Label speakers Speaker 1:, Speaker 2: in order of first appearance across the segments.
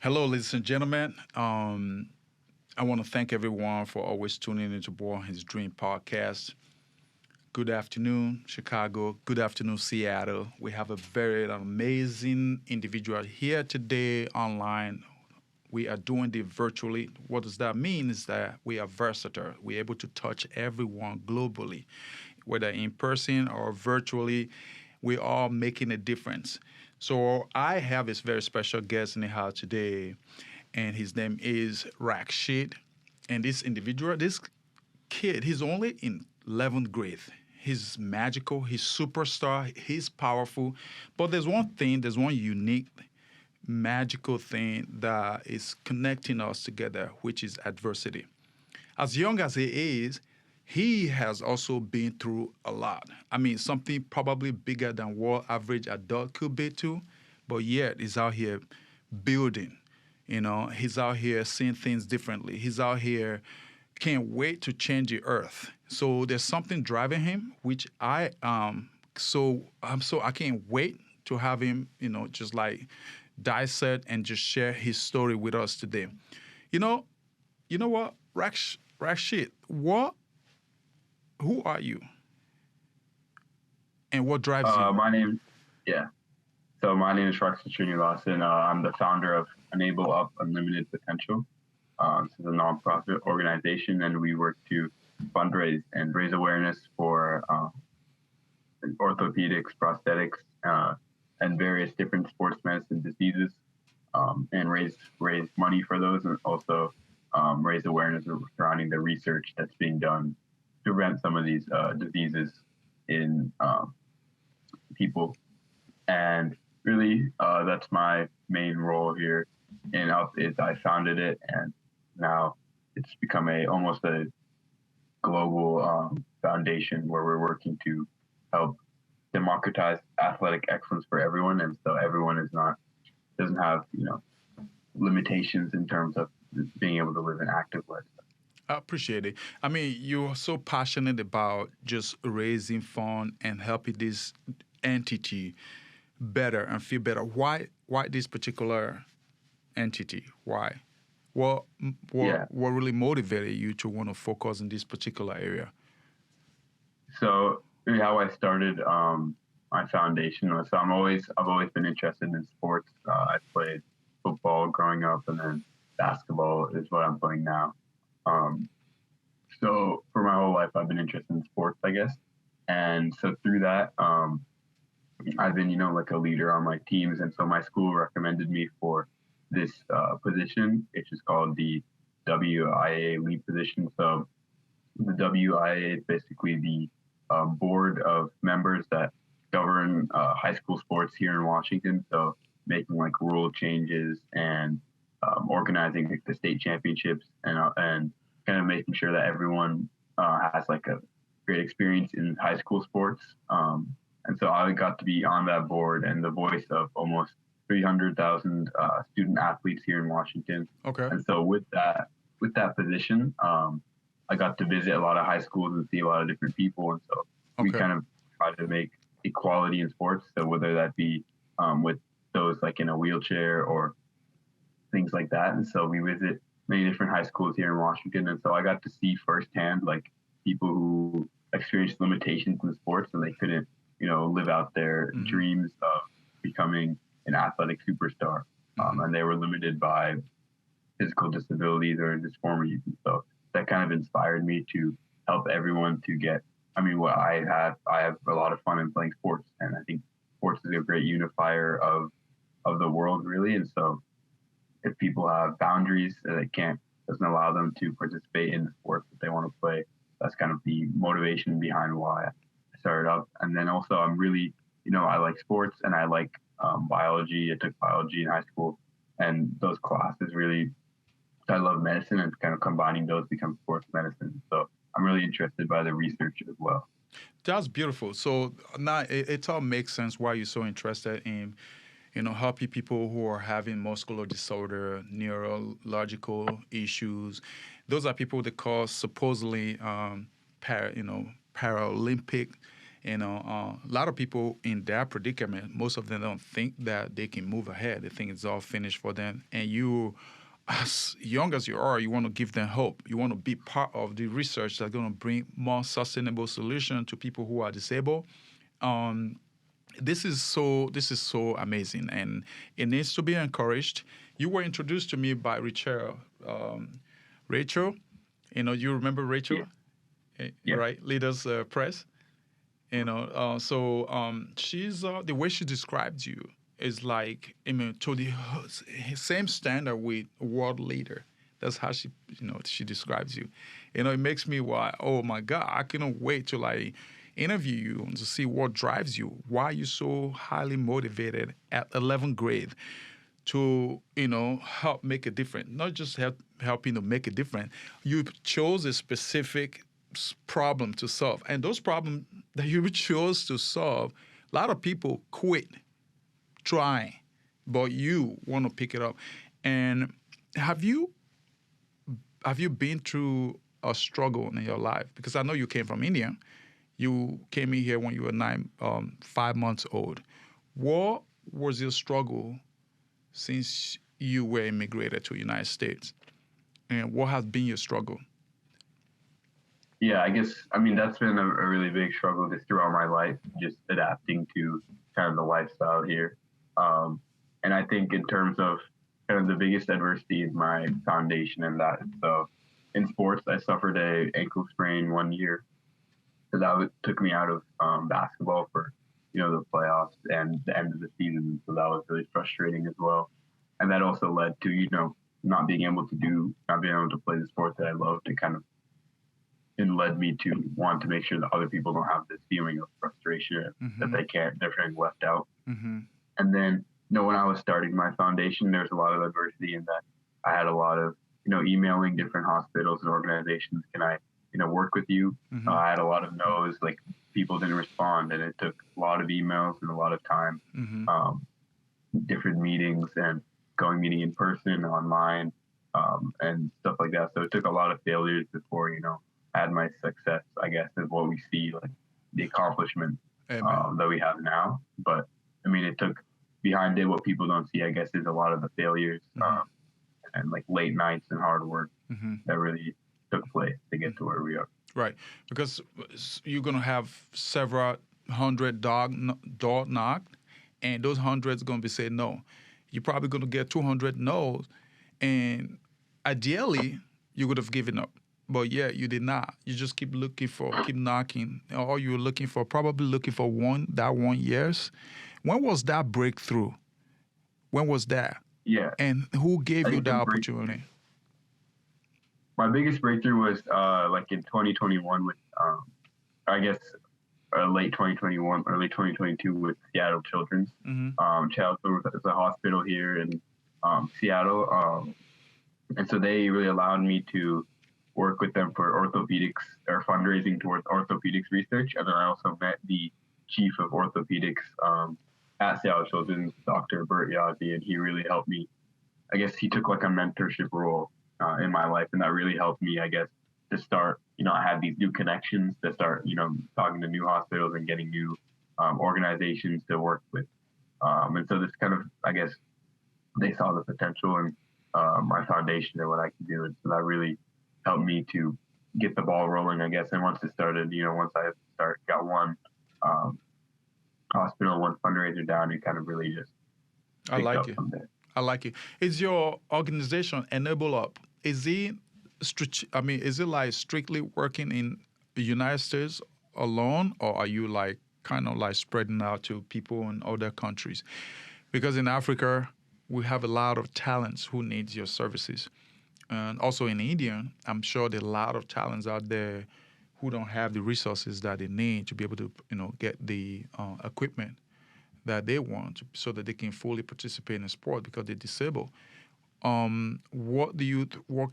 Speaker 1: Hello, ladies and gentlemen. I want to thank everyone for always tuning into Born His Dream podcast. Good afternoon, Chicago. Good afternoon, Seattle. We have a very amazing individual here today online. We are doing it virtually. What does that mean? Is that we are versatile. We're able to touch everyone globally, whether in person or virtually. We're all making a difference. So I have this very special guest in the house today, and his name is Rakshid. And this individual, this kid, he's only in 11th grade. He's magical, he's superstar, he's powerful. But there's one thing, there's one unique, magical thing that is connecting us together, which is adversity. As young as he is, he has also been through a lot. I mean, something probably bigger than what average adult could be too, but yet he's out here building. He's out here seeing things differently. He's out here can't wait to change the earth. So there's something driving him, which so I can't wait to have him, just like dissect and just share his story with us today. You know, you know what, Rashid, who are you and what drives you?
Speaker 2: My name, yeah. So my name is Rocky Srinivasan. I'm the founder of Enable Up Unlimited Potential. This is a nonprofit organization, and we work to fundraise and raise awareness for orthopedics, prosthetics, and various different sports medicine diseases, and raise money for those, and also raise awareness surrounding the research that's being done to prevent some of these diseases in people. And really, that's my main role here in Up. Is I founded it, and now it's become almost a global foundation where we're working to help democratize athletic excellence for everyone, and so everyone doesn't have limitations in terms of being able to live an active lifestyle.
Speaker 1: I appreciate it. I mean, you're so passionate about just raising fund and helping this entity better and feel better. Why this particular entity? Why? What
Speaker 2: Yeah.
Speaker 1: what really motivated you to want to focus in this particular area?
Speaker 2: So really how I started my foundation was, so I've always been interested in sports. I played football growing up, and then basketball is what I'm playing now. Um, so for my whole life, I've been interested in sports, I guess. And so through that, I've been, like a leader on my teams. And so my school recommended me for this position, which is called the WIA lead position. So the WIA is basically the board of members that govern high school sports here in Washington. So making like rule changes and organizing like, the state championships and kind of making sure that everyone has like a great experience in high school sports. And so I got to be on that board and the voice of almost 300,000 student athletes here in Washington.
Speaker 1: Okay.
Speaker 2: And so with that position, I got to visit a lot of high schools and see a lot of different people. And so we kind of try to make equality in sports. So whether that be with those like in a wheelchair or things like that. And so we visit many different high schools here in Washington. And so I got to see firsthand like people who experienced limitations in sports and they couldn't, live out their dreams of becoming an athletic superstar. And they were limited by physical disabilities or dysphoria. So that kind of inspired me to help everyone to get, what I have a lot of fun in playing sports. And I think sports is a great unifier of the world, really. And so if people have boundaries that doesn't allow them to participate in the sports that they want to play, that's kind of the motivation behind why I started Up. And then also I'm really, I like sports and I like biology. I took biology in high school, and those classes really, I love medicine, and kind of combining those become sports medicine. So I'm really interested by the research as well.
Speaker 1: That's beautiful. So now it all makes sense why you're so interested in, helping people who are having muscular disorder, neurological issues. Those are people that call supposedly, Paralympic, A lot of people in that predicament, most of them don't think that they can move ahead. They think it's all finished for them. And you, as young as you are, you want to give them hope. You want to be part of the research that's going to bring more sustainable solutions to people who are disabled. Um, this is so amazing, and it needs to be encouraged. You were introduced to me by Rachel. Rachel, you remember Rachel,
Speaker 2: Yeah.
Speaker 1: right? Leaders Press. She's the way she describes you is like, to the same standard with world leader. That's how she describes you. It makes me why, oh my God, I cannot wait to like interview you and to see what drives you. Why you so highly motivated at 11th grade to help make a difference, not just helping to make a difference. You chose a specific problem to solve, and those problems that you chose to solve, a lot of people quit trying, but you want to pick it up. And have you been through a struggle in your life? Because I know you came from India. You came in here when you were 5 months old. What was your struggle since you were immigrated to the United States? And what has been your struggle?
Speaker 2: Yeah, that's been a really big struggle just throughout my life, just adapting to kind of the lifestyle here. And I think in terms of kind of the biggest adversity is my foundation in that. So in sports, I suffered a ankle sprain 1 year. So that took me out of basketball for, the playoffs and the end of the season. So that was really frustrating as well. And that also led to, not being able to play the sport that I loved. It led me to want to make sure that other people don't have this feeling of frustration that they're feeling left out.
Speaker 1: Mm-hmm.
Speaker 2: And then, when I was starting my foundation, there's a lot of adversity in that. I had a lot of, emailing different hospitals and organizations. Can I, work with you?
Speaker 1: Mm-hmm.
Speaker 2: I had a lot of no's, like people didn't respond, and it took a lot of emails and a lot of time, different meetings and meeting in person, online, and stuff like that. So it took a lot of failures before, I had my success, I guess, is what we see, like the accomplishment that we have now. But it took behind it, what people don't see, I guess, is a lot of the failures and like late nights and hard work that really took place to get to where we are.
Speaker 1: Right, because you're gonna have several hundred door knocked, and those hundreds gonna be saying no. You're probably gonna get 200 no's, and ideally you would have given up. But yeah, you did not. You just keep knocking. All you were looking for, probably looking for 1 years. When was that breakthrough? When was that?
Speaker 2: Yeah.
Speaker 1: And who gave you that opportunity?
Speaker 2: My biggest breakthrough was like in 2021 with, I guess, late 2021, early 2022 with Seattle Children's. Children's is a hospital here in Seattle. And so they really allowed me to work with them for orthopedics or fundraising towards orthopedics research. And then I also met the chief of orthopedics at Seattle Children's, Dr. Bert Yazzie, and he really helped me. I guess he took like a mentorship role in my life, and that really helped me, I guess, to start, I had these new connections to start, talking to new hospitals and getting new organizations to work with. And so this kind of, I guess, they saw the potential in my foundation and what I could do. And so that really helped me to get the ball rolling, I guess. And once it started, once I got one hospital, one fundraiser down, it kind of really just picked up from there.
Speaker 1: I like it. Is your organization Enable Up? Is it like strictly working in the United States alone, or are you like kind of like spreading out to people in other countries? Because in Africa, we have a lot of talents who needs your services. And also in India, I'm sure there are a lot of talents out there who don't have the resources that they need to be able to, get the equipment that they want so that they can fully participate in sport because they're disabled. What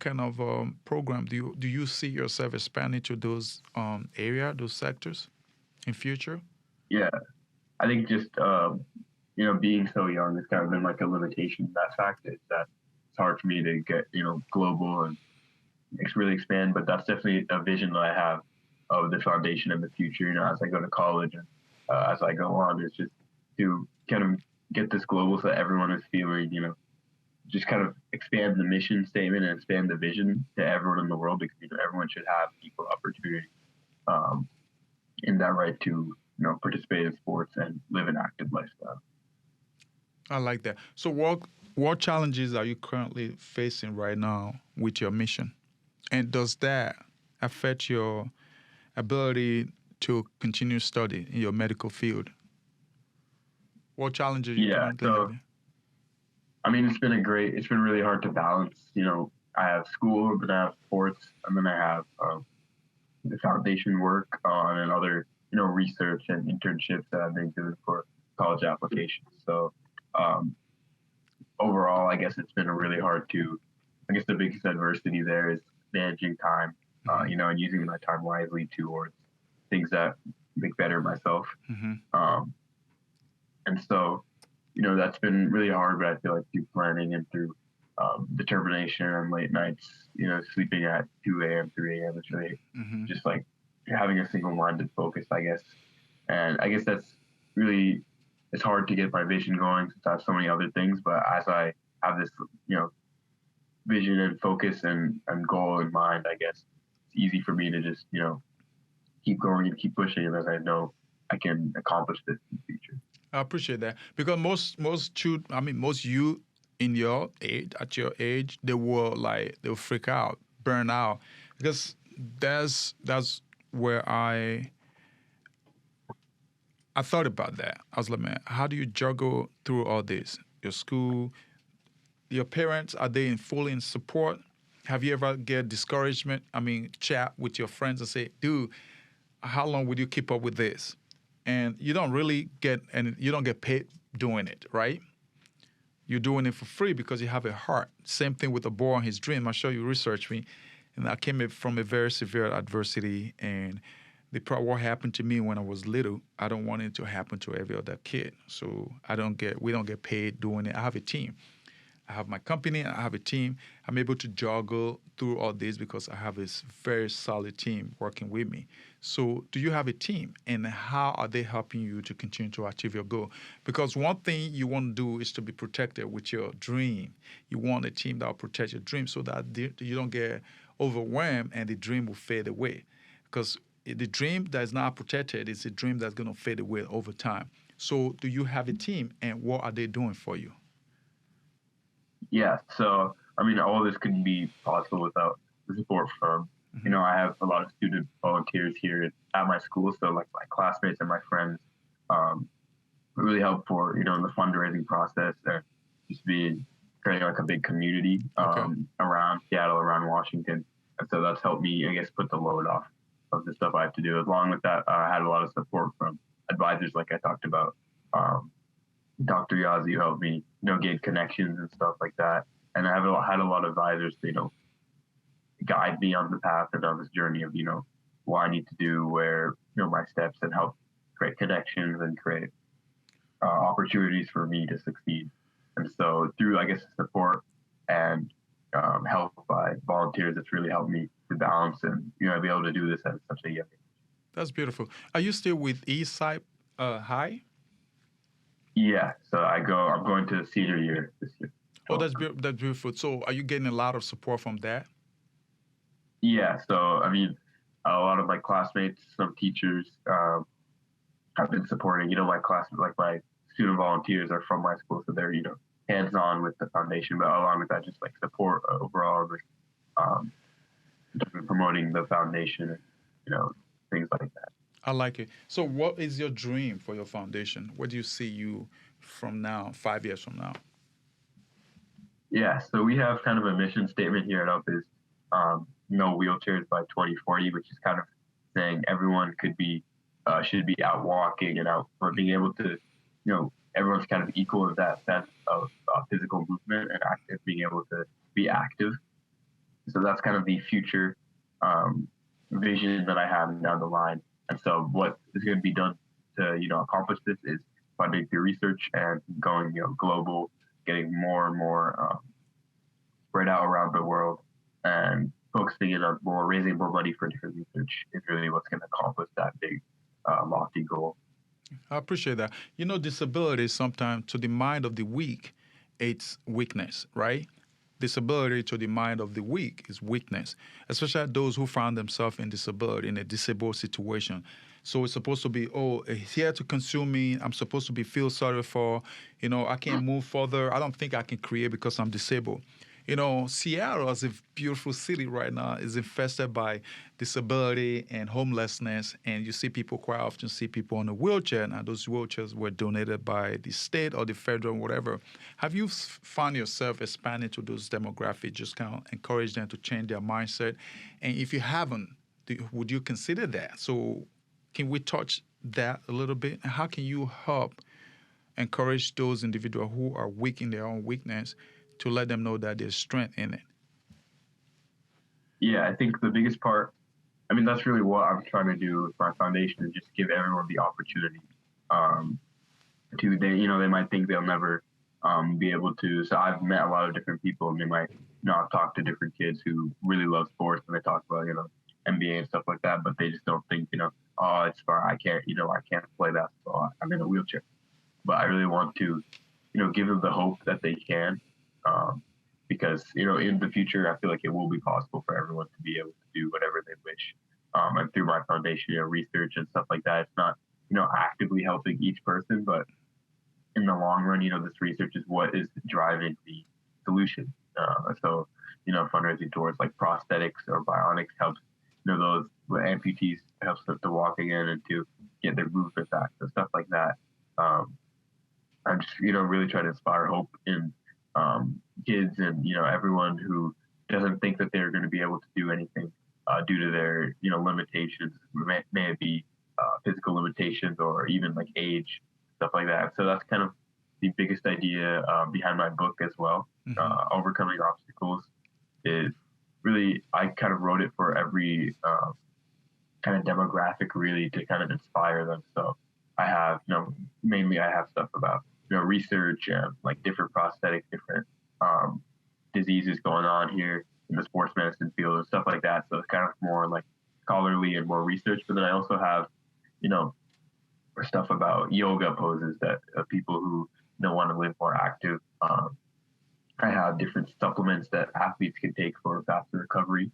Speaker 1: kind of program do you see yourself expanding to those those sectors in future?
Speaker 2: Yeah, I think just being so young has kind of been like a limitation. That fact is that it's hard for me to get global and really expand. But that's definitely a vision that I have of the foundation in the future, as I go to college and as I go on, is just to kind of get this global so that everyone is feeling, just kind of expand the mission statement and expand the vision to everyone in the world, because everyone should have equal opportunity in that right to participate in sports and live an active lifestyle.
Speaker 1: I like that. So what challenges are you currently facing right now with your mission? And does that affect your ability to continue study in your medical field? What challenges are you currently having?
Speaker 2: I mean, it's been really hard to balance. I have school, then I have sports, and then I have the foundation work on and other, research and internships that I've been doing for college applications. So overall, I guess it's been really hard the biggest adversity there is managing time, and using my time wisely towards things that make better myself.
Speaker 1: Mm-hmm.
Speaker 2: And so, that's been really hard, but I feel like through planning and through determination and late nights, sleeping at 2 a.m., 3 a.m., it's really just like having a single-minded focus, I guess. And I guess that's really, it's hard to get my vision going since I have so many other things, but as I have this, vision and focus and goal in mind, I guess it's easy for me to just, keep going and keep pushing, and as I know I can accomplish this in the future.
Speaker 1: I appreciate that, because most youth in your age, at your age, they'll freak out, burn out, because that's where I thought about that. I was like, man, how do you juggle through all this? Your school, your parents, are they fully in support? Have you ever get discouragement? Chat with your friends and say, dude, how long would you keep up with this? And you don't get paid doing it, right? You're doing it for free because you have a heart. Same thing with the boy and his dream. I'm sure you researched me, and I came from a very severe adversity, and what happened to me when I was little, I don't want it to happen to every other kid. So we don't get paid doing it. I have a team. I have my company, I have a team. I'm able to juggle through all this because I have a very solid team working with me. So do you have a team, and how are they helping you to continue to achieve your goal? Because one thing you want to do is to be protected with your dream. You want a team that will protect your dream so that you don't get overwhelmed and the dream will fade away. Because the dream that is not protected is a dream that's going to fade away over time. So do you have a team, and what are they doing for you?
Speaker 2: Yeah, so all this couldn't be possible without the support from, I have a lot of student volunteers here at my school, so like my classmates and my friends really help for, the fundraising process and just creating like a big community around Seattle, around Washington. And so that's helped me, I guess, put the load off of the stuff I have to do. Along with that, I had a lot of support from advisors, like I talked about. Dr. Yazzie helped me, gain connections and stuff like that. And I had a lot of advisors to, guide me on the path and on this journey of, what I need to do, where, my steps, and help create connections and create opportunities for me to succeed. And so through, I guess, support and help by volunteers, it's really helped me to balance and, be able to do this at such a young age.
Speaker 1: That's beautiful. Are you still with Eastside High?
Speaker 2: Yeah, so I'm going to senior year this year.
Speaker 1: Oh, that's beautiful. So are you getting a lot of support from that?
Speaker 2: Yeah, so a lot of my classmates, some teachers have been supporting, my classmates, like my student volunteers are from my school, so they're, hands-on with the foundation, but along with that, just like support overall, promoting the foundation, things like that.
Speaker 1: I like it. So what is your dream for your foundation? Where do you see you from now, 5 years from now?
Speaker 2: Yeah, so we have kind of a mission statement here at UP is no wheelchairs by 2040, which is kind of saying everyone should be out walking and out for being able to, everyone's kind of equal in that sense of physical movement and active, being able to be active. So that's kind of the future vision that I have down the line. And so what is going to be done to, accomplish this is funding through research and going, global, getting more and more spread out around the world and focusing focusing in on more, raising more money for different research is really what's going to accomplish that big, lofty goal.
Speaker 1: I appreciate that. Disability sometimes to the mind of the weak, it's weakness, right? Disability to the mind of the weak is weakness, especially those who find themselves in disability, in a disabled situation. So it's supposed to be, oh, it's here to consume me. I'm supposed to be feel sorry for. I can't move further. I don't think I can create because I'm disabled. Seattle is a beautiful city right now. Is infested by disability and homelessness, and you see people quite often see people on a wheelchair. Now, those wheelchairs were donated by the state or the federal, whatever. Have you found yourself expanding to those demographics, just kind of encourage them to change their mindset? And if you haven't, would you consider that? So, can we touch that a little bit? And how can you help encourage those individuals who are weak in their own weakness to let them know that there's strength in it?
Speaker 2: Yeah, I think the biggest part, that's really what I'm trying to do with my foundation, is just give everyone the opportunity they might think they'll never be able to. So I've met a lot of different people, and they might not talk to different kids who really love sports, and they talk about, NBA and stuff like that, but they just don't think, oh, it's far. I can't play basketball. I'm in a wheelchair. But I really want to, give them the hope that they can. Because, in the future, I feel like it will be possible for everyone to be able to do whatever they wish. And through my foundation, research and stuff like that, it's not, actively helping each person, but in the long run, this research is what is driving the solution. So, fundraising towards like prosthetics or bionics helps, those amputees helps them to walk again and to get their movement back. So stuff like that. I'm just, really trying to inspire hope in kids and, everyone who doesn't think that they're going to be able to do anything due to their, limitations, may it be physical limitations or even like age, stuff like that. So that's kind of the biggest idea behind my book as well. Overcoming Obstacles is really, I kind of wrote it for every kind of demographic, really, to kind of inspire them. So I have, mainly I have stuff about, research and like different prosthetics, different diseases going on here in the sports medicine field and stuff like that. So it's kind of more like scholarly and more research. But then I also have, stuff about yoga poses that people who want to live more active. I have different supplements that athletes can take for faster recovery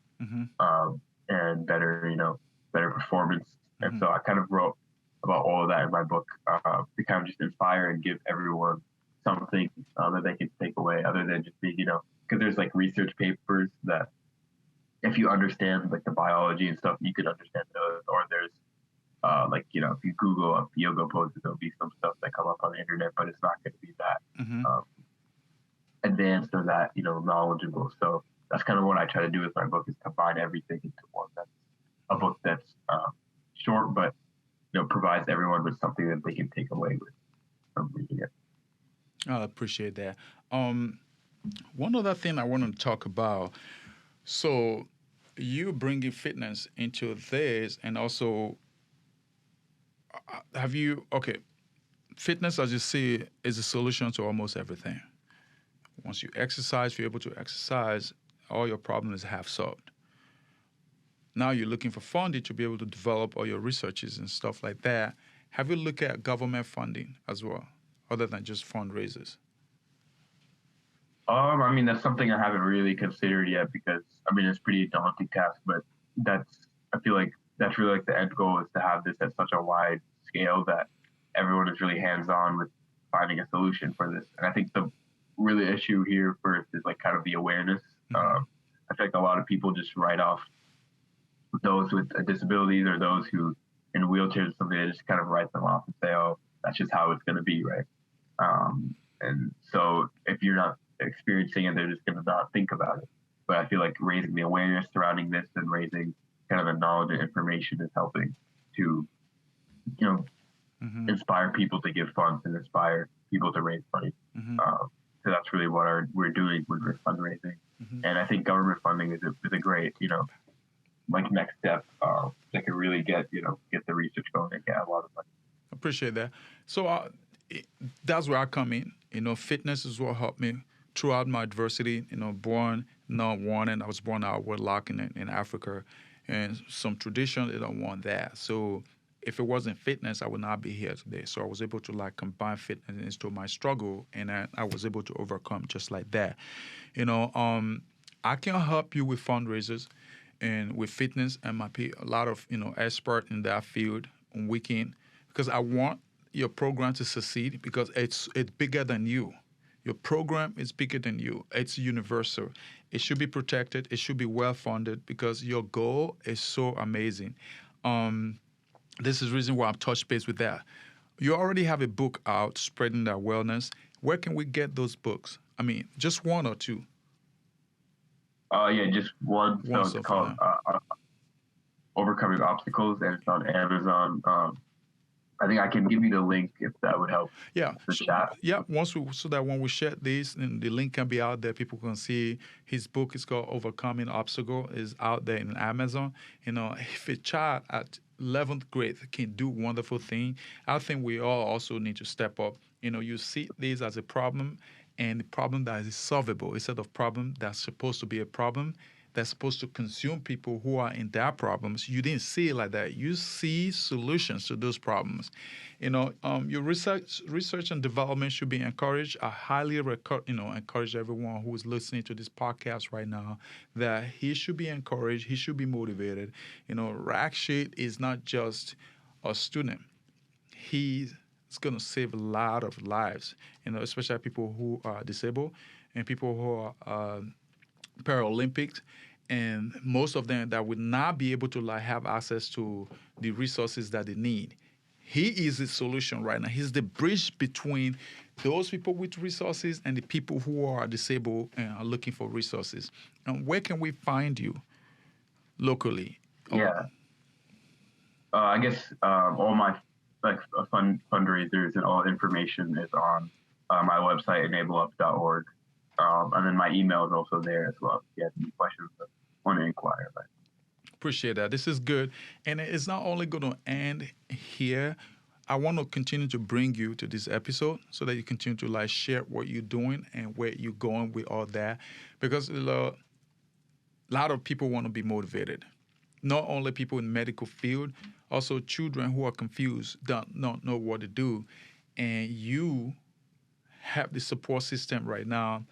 Speaker 2: and better performance. And so I kind of wrote about all of that in my book to kind of just inspire and give everyone something that they can take away, other than just being, because there's like research papers that if you understand like the biology and stuff, you could understand those. Or there's if you Google up yoga poses, there'll be some stuff that come up on the internet, but it's not going to be that advanced or that knowledgeable. So that's kind of what I try to do with my book, is combine everything into one. That's a book that's short, but provides everyone with something that they can take away with from reading it.
Speaker 1: I appreciate that. One other thing I want to talk about. So you bringing fitness into this, and also fitness, as you see, is a solution to almost everything. Once you exercise, if you're able to exercise, all your problems are half solved. Now you're looking for funding to be able to develop all your researches and stuff like that. Have you looked at government funding as well, other than just fundraisers?
Speaker 2: That's something I haven't really considered yet, because it's pretty daunting task, but I feel like that's really like the end goal, is to have this at such a wide scale that everyone is really hands-on with finding a solution for this. And I think the really issue here first is like kind of the awareness. I feel like a lot of people just write off those with disabilities or those who in wheelchairs or something. They just kind of write them off and say, oh, that's just how it's going to be, right? And so if you're not experiencing it, they're just going to not think about it. But I feel like raising the awareness surrounding this and raising kind of the knowledge and information is helping to, inspire people to give funds and inspire people to raise money. So that's really what we're doing with fundraising. And I think government funding is a great, like next step that can really get the research going and get a lot of money.
Speaker 1: Appreciate that. So that's where I come in. Fitness is what helped me throughout my adversity, born not wanting. I was born out of wedlock in Africa, and some tradition they don't want that. So if it wasn't fitness, I would not be here today. So I was able to like combine fitness into my struggle, and I was able to overcome just like that. You know, I can help you with fundraisers and with fitness, and a lot of expert in that field on weekend because I want your program to succeed because it's bigger than you. Your program is bigger than you. It's universal. It should be protected. It should be well funded because your goal is so amazing. Um, this is the reason why I'm touch base with that. You already have a book out spreading that wellness. Where can we get those books? I mean, just one or two.
Speaker 2: Yeah, just one. So
Speaker 1: One
Speaker 2: it's
Speaker 1: so
Speaker 2: called
Speaker 1: far.
Speaker 2: Overcoming Obstacles, and it's on Amazon. I think I can give you the link if that would help
Speaker 1: Yeah,
Speaker 2: the
Speaker 1: so,
Speaker 2: chat.
Speaker 1: yeah. So that when we share this, and the link can be out there, people can see his book. Is called Overcoming Obstacle. Is out there in Amazon. If a child at 11th grade can do wonderful thing, I think we all also need to step up. You see this as a problem, and the problem that is solvable instead of problem that's supposed to be a problem that's supposed to consume people who are in their problems. You didn't see it like that. You see solutions to those problems. Your research and development should be encouraged. I highly encourage everyone who is listening to this podcast right now that he should be encouraged. He should be motivated. Rakshit is not just a student. He's going to save a lot of lives. Especially people who are disabled and people who are Paralympics, and most of them that would not be able to like have access to the resources that they need. He is the solution right now. He's the bridge between those people with resources and the people who are disabled and are looking for resources. And where can we find you locally?
Speaker 2: Yeah, I guess all my fundraisers and all information is on my website enableup.org. And then my email is also there as well. If you have any questions or want to inquire.
Speaker 1: Appreciate that. This is good. And it's not only going to end here. I want to continue to bring you to this episode so that you continue to like share what you're doing and where you're going with all that. Because a lot of people want to be motivated. Not only people in medical field, also children who are confused, don't not know what to do. And you have the support system right now.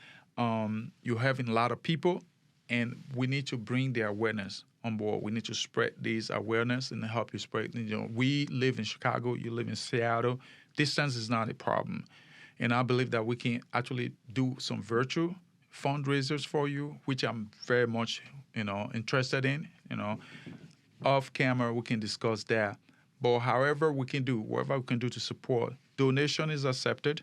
Speaker 1: You're having a lot of people, and we need to bring the awareness on board. We need to spread this awareness and help you spread. We live in Chicago, you live in Seattle. Distance is not a problem. And I believe that we can actually do some virtual fundraisers for you, which I'm very much, interested in. Off camera, we can discuss that. But however we can do, whatever we can do to support, donation is accepted.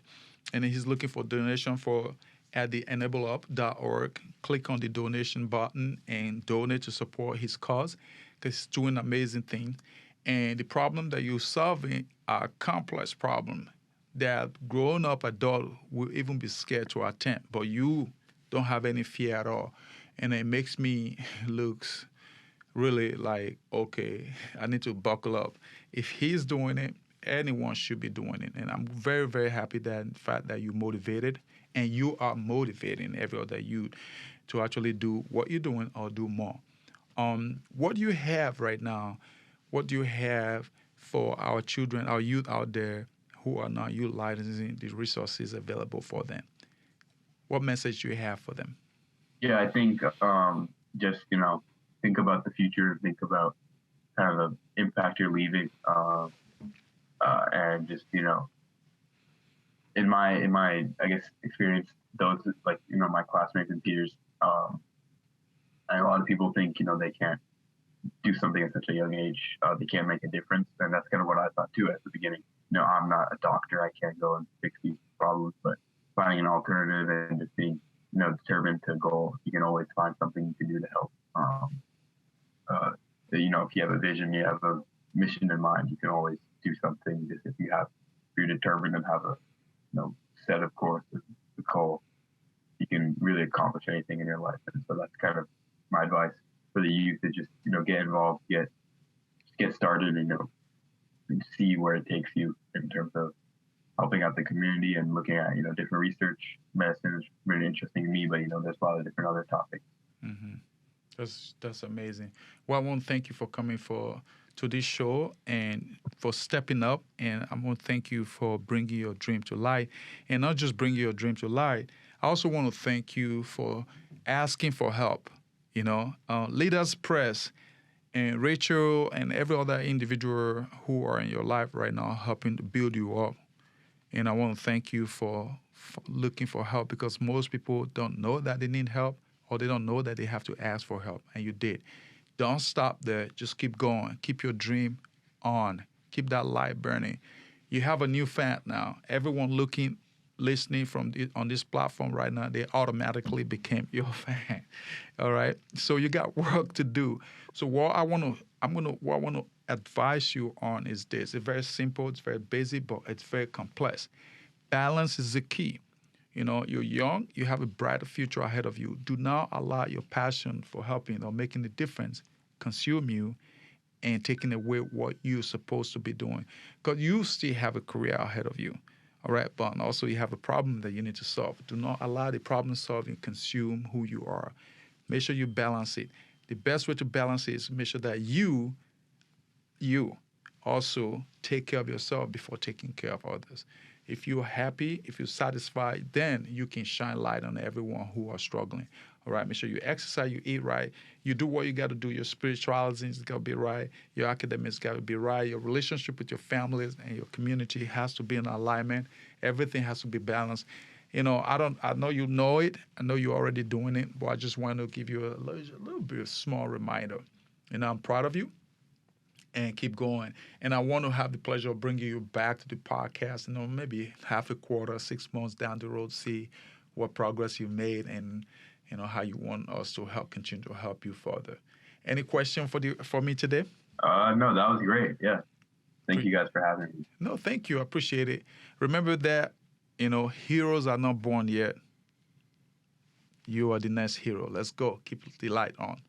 Speaker 1: And he's looking for donation for at the enableup.org. Click on the donation button and donate to support his cause because he's doing amazing things. And the problem that you're solving are a complex problem that grown-up adult will even be scared to attempt, but you don't have any fear at all. And it makes me looks really like, okay, I need to buckle up. If he's doing it, anyone should be doing it. And I'm very, very happy that the fact that you're motivated and you are motivating every other youth to actually do what you're doing or do more. What do you have right now? What do you have for our children, our youth out there who are not utilizing the resources available for them? What message do you have for them?
Speaker 2: Yeah, I think just think about the future, think about kind of the impact you're leaving, and just in my I guess experience, those like my classmates and peers, and a lot of people think they can't do something at such a young age, they can't make a difference, and that's kind of what I thought too at the beginning. I'm not a doctor, I can't go and fix these problems, but finding an alternative and just being determined to go, you can always find something you can do to help. If you have a vision, you have a mission in mind, you can always do something. Just if you're determined and have a set of course, the goal, you can really accomplish anything in your life. And so that's kind of my advice for the youth: to just get involved, get started, and see where it takes you in terms of helping out the community and looking at different research. Medicine is really interesting to me, but there's a lot of different other topics.
Speaker 1: Mm-hmm. That's amazing. Well, I want to thank you for coming to this show and for stepping up. And I want to thank you for bringing your dream to light, and not just bringing your dream to light. I also want to thank you for asking for help. Leaders Press and Rachel and every other individual who are in your life right now helping to build you up. And I want to thank you for looking for help, because most people don't know that they need help, or they don't know that they have to ask for help, and you did. Don't stop there. Just keep going. Keep your dream on. Keep that light burning. You have a new fan now. Everyone listening on this platform right now, they automatically became your fan. All right. So you got work to do. So what I want to advise you on is this. It's very simple. It's very basic, but it's very complex. Balance is the key. You're young, you have a brighter future ahead of you. Do not allow your passion for helping or making a difference consume you and taking away what you're supposed to be doing. Because you still have a career ahead of you. All right, but also you have a problem that you need to solve. Do not allow the problem solving consume who you are. Make sure you balance it. The best way to balance it is make sure that you also take care of yourself before taking care of others. If you're happy, if you're satisfied, then you can shine light on everyone who are struggling. All right, make sure you exercise, you eat right, you do what you got to do. Your spirituality has got to be right. Your academics got to be right. Your relationship with your families and your community has to be in alignment. Everything has to be balanced. I know you know it. I know you're already doing it, but I just want to give you a little bit of small reminder. I'm proud of you. And keep going. And I want to have the pleasure of bringing you back to the podcast, maybe half a quarter, 6 months down the road, see what progress you made and, how you want us to continue to help you further. Any question for me today?
Speaker 2: No, that was great. Yeah. Thank you guys for having me.
Speaker 1: No, thank you. I appreciate it. Remember that, heroes are not born yet. You are the next hero. Let's go. Keep the light on.